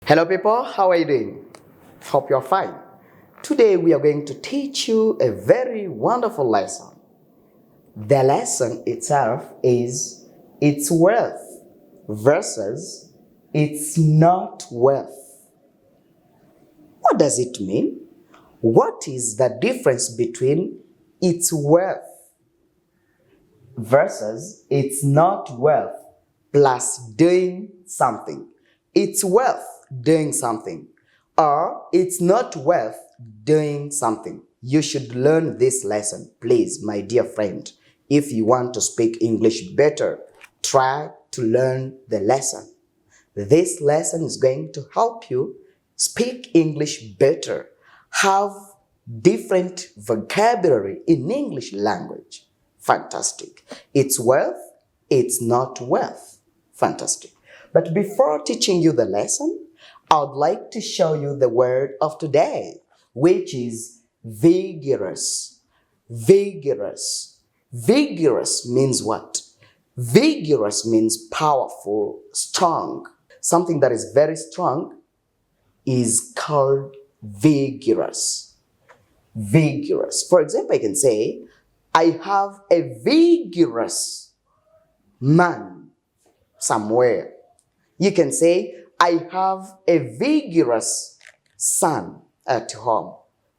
Hello people, how are you doing? Hope you're fine. Today we are going to teach you a very wonderful lesson. The lesson itself is it's worth versus it's not worth. What does it mean? What is the difference between it's worth versus it's not worth plus doing something? It's worth doing something or it's not worth doing something. You should learn this lesson, please, my dear friend. If you want to speak English better, try to learn the lesson. This lesson is going to help you speak English better, have different vocabulary in English language. Fantastic. It's worth, it's not worth. Fantastic. But before teaching you the lesson, I would like to show you the word of today, which is vigorous. Vigorous. Vigorous means what? Vigorous means powerful, strong. Something that is very strong is called vigorous. Vigorous. For example, I can say, I have a vigorous man somewhere. You can say, I have a vigorous son at home.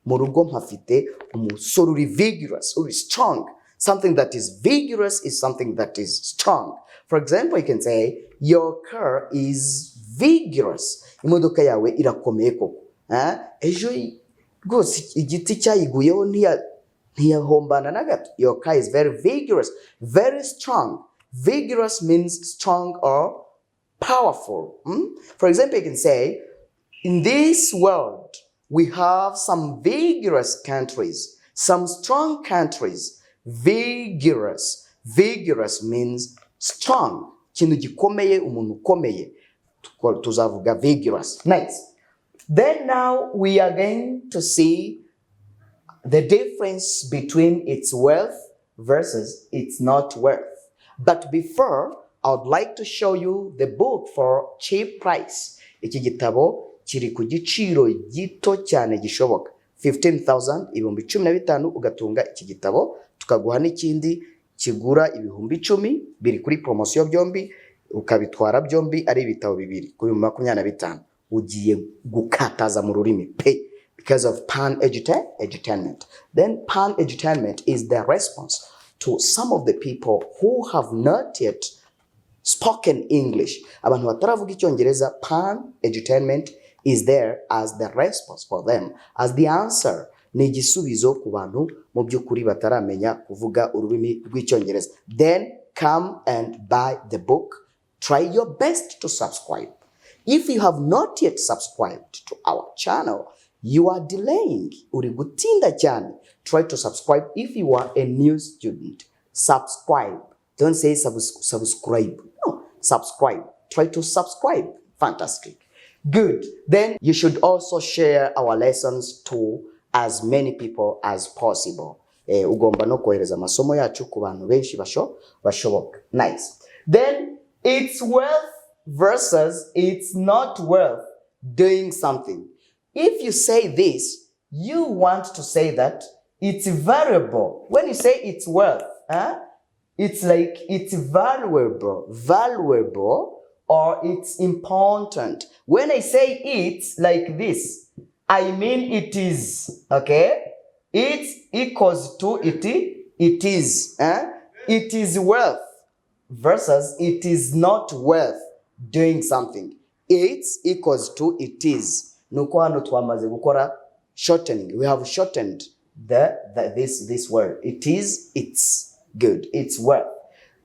Murugo mpafite umusore uri vigorous, uri strong. Something that is vigorous is something that is strong. For example, you can say, your car is vigorous. Imodoka yawe irakomeye koko. Ejo rwose igiti cyayiguyeho ntiyahombana na gato. Your car is very vigorous, very strong. Vigorous means strong or powerful. For example, you can say, in this world, we have some vigorous countries, some strong countries. Vigorous. Vigorous means strong. Kintu gikomeye, umuntu ukomeye. Tuzavuga vigorous. Nice. Then now we are going to see the difference between its worth versus its not worth. But before, I would like to show you the book for cheap price. Iki gitabo kiri ku giciro gito cyane gishoboka. 15,000 ibihumbi 15 ugatunga iki gitabo, tukaguha n'ikindi kigura ibihumbi 10 biri kuri promotion byombi, ukabitwara byombi ari ibitabo bibiri kuri 25. Ugiye gukataza mu rurimi pe because of pan-edutainment. Then pan-edutainment is the response to some of the people who have not yet spoken English. Abantu bataravuga Icyongereza, pan-edutainment is there as the response for them, as the answer. Ni igisubizo ku bantu mu by'ukuri bataramenya kuvuga ururimi rw'Icyongereza. Then come and buy the book. Try your best to subscribe. If you have not yet subscribed to our channel, you are delaying. Uri gutinda cyane. Try to subscribe if you are a new student. Subscribe. Don't say subscribe. No, subscribe. Try to subscribe. Fantastic. Good. Then you should also share our lessons to as many people as possible. Ugomba no kohereza amasomo yacu ku bantu benshi bashoboka. Nice. Then it's worth versus it's not worth doing something. If you say this, you want to say that it's valuable. When you say it's worth, it's like it's valuable or it's important. When I say it's like this, I mean it is, okay? It's equals to it is. It is worth versus it is not worth doing something. It's equals to it is. Nuko hano twamaze gukora shortening. We have shortened this word. It is, it's good. It's worth.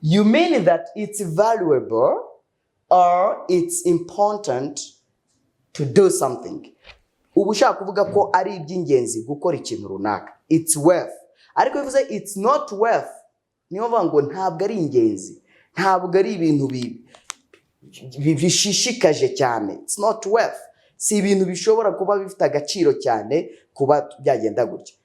You mean that it's valuable or it's important to do something. Ubu ushaka kuvuga ko ari iby'ingenzi gukora ikintu runaka. It's worth. Ariko bivuze it's not worth. Niyo bavuga ngo ntabwo ari ingenzi. Ntabwo ari ibintu bishishikaje cyane. It's not worth. Si ibintu bishobora kuba bifite agaciro cyane kuba byagenda gutya.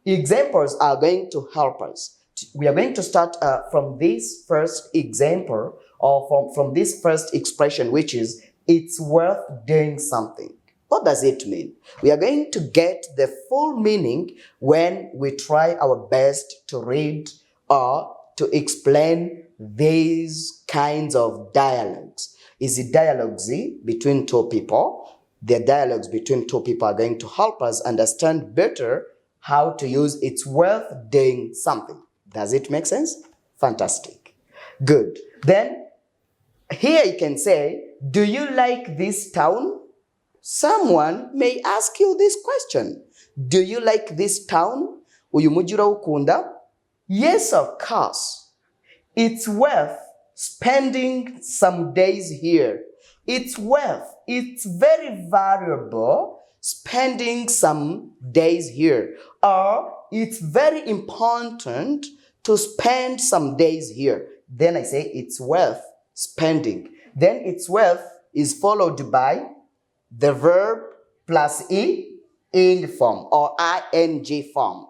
Examples are going to help us. We are going to start from this first example or from this first expression, which is It's worth doing something. What does it mean? We are going to get the full meaning when we try our best to read or to explain these kinds of dialogues. Is it dialogues between two people? The dialogues between two people are going to help us understand better how to use it's worth doing something. Does it make sense? Fantastic. Good. Then here you can say, do you like this town? Someone may ask you this question. Do you like this town? Uyu mujyi urawukunda? Yes, of course. It's worth spending some days here. It's very valuable spending some days here. Or it's very important to spend some days here. Then I say it's worth spending. Then it's worth is followed by the verb plus in form or ing form.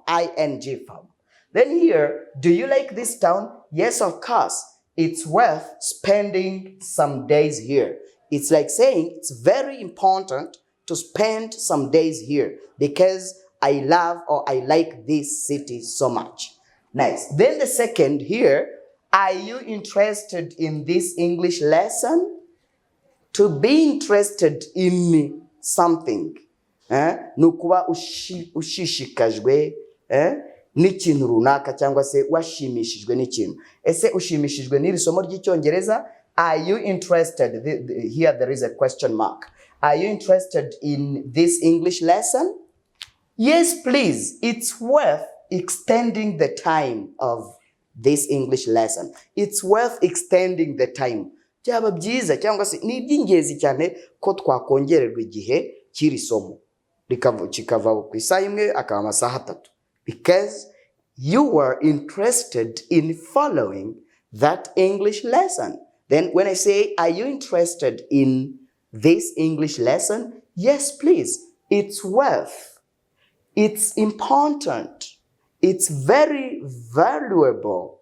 Then here, do you like this town? Yes, of course. It's worth spending some days here. It's like saying it's very important to spend some days here because I love or I like this city so much. Nice. Then the second here, are you interested in this English lesson? To be interested in something. Nukuba ushishikajwe n'ikintu runaka cyangwa se washimishijwe n'ikintu. Ese ushimishijwe n'iri somo ry'Icyongereza? Are you interested? Here there is a question mark. Are you interested in this English lesson? Yes, please. It's worth extending the time of this English lesson. It's worth extending the time. Byaba byiza cyangwa se ni iby'ingenzi cyane ko twakongererwa igihe cy'iri somo kikava ku isaha imwe akaba amasaha 3 because you were interested in following that English lesson. Then when I say, are you interested in this English lesson? Yes, please. It's worth. It's important. It's very valuable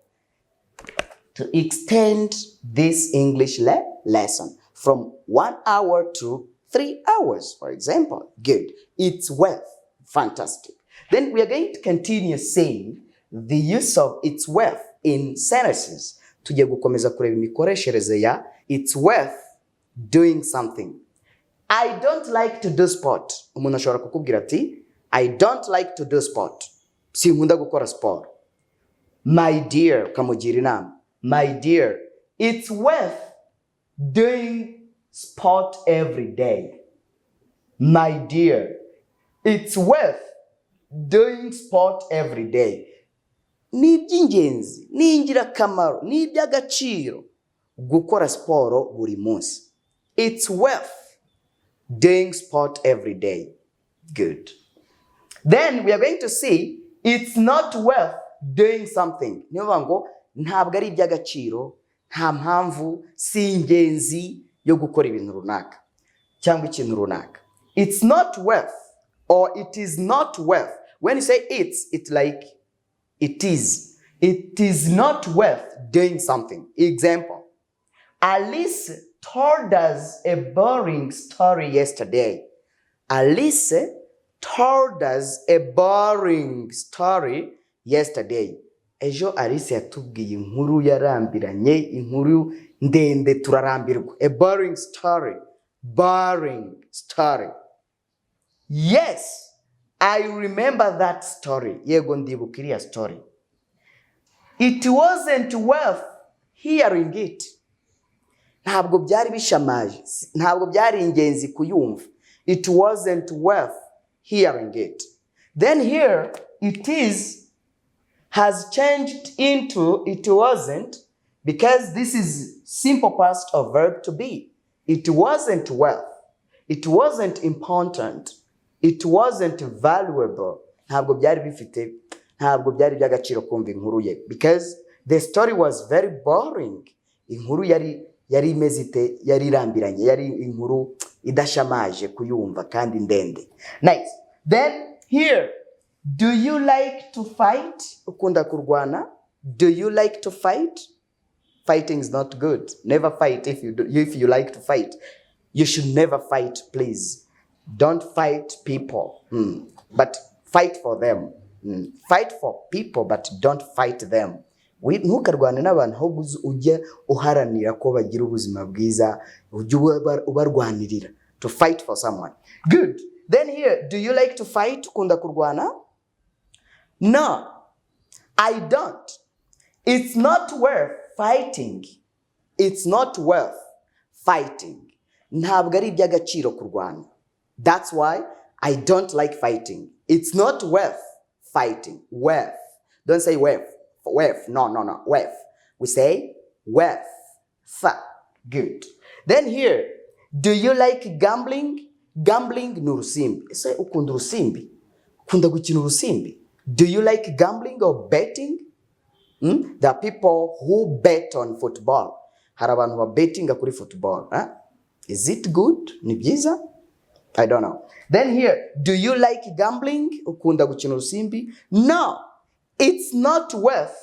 to extend this English lesson from 1 hour to 3 hours, for example. Good. It's worth. Fantastic. Then we are going to continue saying the use of it's worth in sentences. Tugiye gukomeza kureba imikoreshereze ya it's worth doing something. I don't like to do sport. Umuntu ashobora kukubwira ati I don't like to do sport. Sinkunda gukora sport. My dear, ukamugira inama. My dear, it's worth doing sport every day. My dear, it's worth doing sport every day. Ni iby'ingenzi, ni ingirakamaro, ni iby'agaciro gukora siporo buri munsi. It's worth doing sport every day. Good. Then we are going to see it's not worth doing something. Niyo ngo ntabwo ari iby'agaciro, nta mpamvu, si ingenzi yo gukora ibintu runaka cyangwa ikintu runaka. It's not worth or it is not worth. When you say it's like it is. It is not worth doing something. Example. Alice told us a boring story yesterday. Alice told us a boring story yesterday. Ejo Alice yatubwiye inkuru yarambiranye, inkuru ndende turarambirwa. A boring story. Boring story. Yes, I remember that story. Yego ndibuka iriya story. It wasn't worth hearing it. Ntabwo byari bishamaje, ntabwo byari ingenzi kuyumva. It wasn't worth hearing it. Then here, it is has changed into it wasn't because this is simple past of verb to be. It wasn't worth. It wasn't important. It wasn't valuable. Ntabwo byari bifite, ntabwo byari by'agaciro kumva inkuru ye because the story was very boring. Inkuru yari imezite, yari irambiranye, yari inkuru idashamaje kuyumva kandi ndende. Nice. Then here, do you like to fight? Ukunda kurwana? Do you like to fight? Fighting is not good. Never fight if you like to fight. You should never fight, please. Don't fight people, but fight for them. Fight for people, but don't fight them. Ntukarwane n'abantu ahubwo ujye uharanira ko bagira ubuzima bwiza, ujye ubarwanirira. To fight for someone. Good. Then here, do you like to fight? Ukunda kurwana? No, I don't. It's not worth fighting. It's not worth fighting. Ntabwo ari iby'agaciro kurwana. That's why I don't like fighting. It's not worth fighting. Worth. Don't say worth. Worth. No. Worth. We say worth. Good. Then here, do you like gambling? Gambling ni urusimbi. Ese ukunda urusimbi? Ukunda gukina urusimbi? Do you like gambling or betting? There are people who bet on football. Hari abantu ba bettinga kuri football. Is it good? Ni byiza? I don't know. Then here, do you like gambling? Ukunda gukina urusimbi? No, it's not worth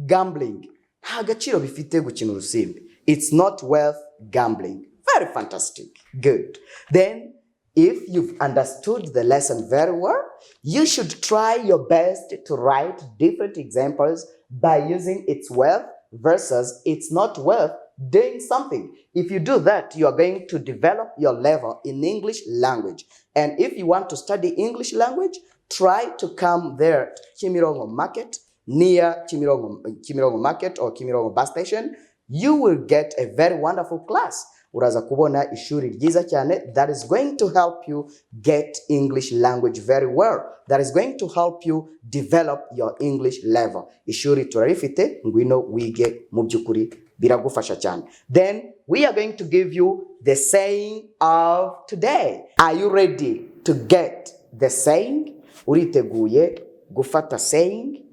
gambling. Nta gaciro bifite gukina urusimbi. It's not worth gambling. Very fantastic. Good. Then, if you've understood the lesson very well, you should try your best to write different examples by using it's worth versus it's not worth doing something. If you do that, you are going to develop your level in English language. And if you want to study English language, try to come there to Kimirongo Market, near Kimirongo Market or Kimirongo bus station. You will get a very wonderful class. Uraza kubona ishuri ryiza cyane that is going to help you get English language very well. That is going to help you develop your English level. Ishuri turarifite ngwino wige mu byukuri biragufasha cyane. Then we are going to give you the saying of today. Are you ready to get the saying? Uriteguye gufata saying,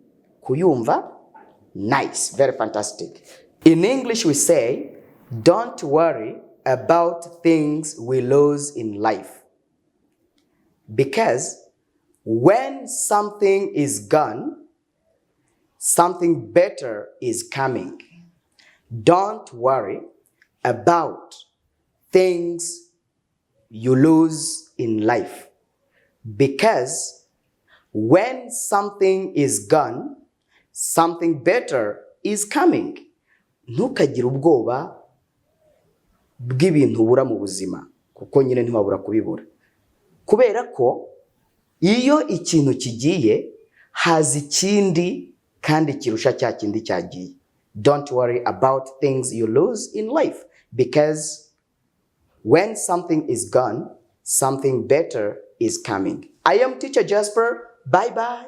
kuyumva? Nice, very fantastic. In English we say, don't worry about things we lose in life. Because when something is gone, something better is coming. Don't worry about things you lose in life. Because when something is gone, something better is coming. Ntukagire ubwoba bw'ibintu ubura mu buzima, kuko nyine ntiwabura kubibura. Kubera ko iyo ikintu kigiye haza ikindi kandi kirusha cya kindi cyagiye. Don't worry about things you lose in life, because when something is gone, something better is coming. I am Teacher Jasper. Bye bye.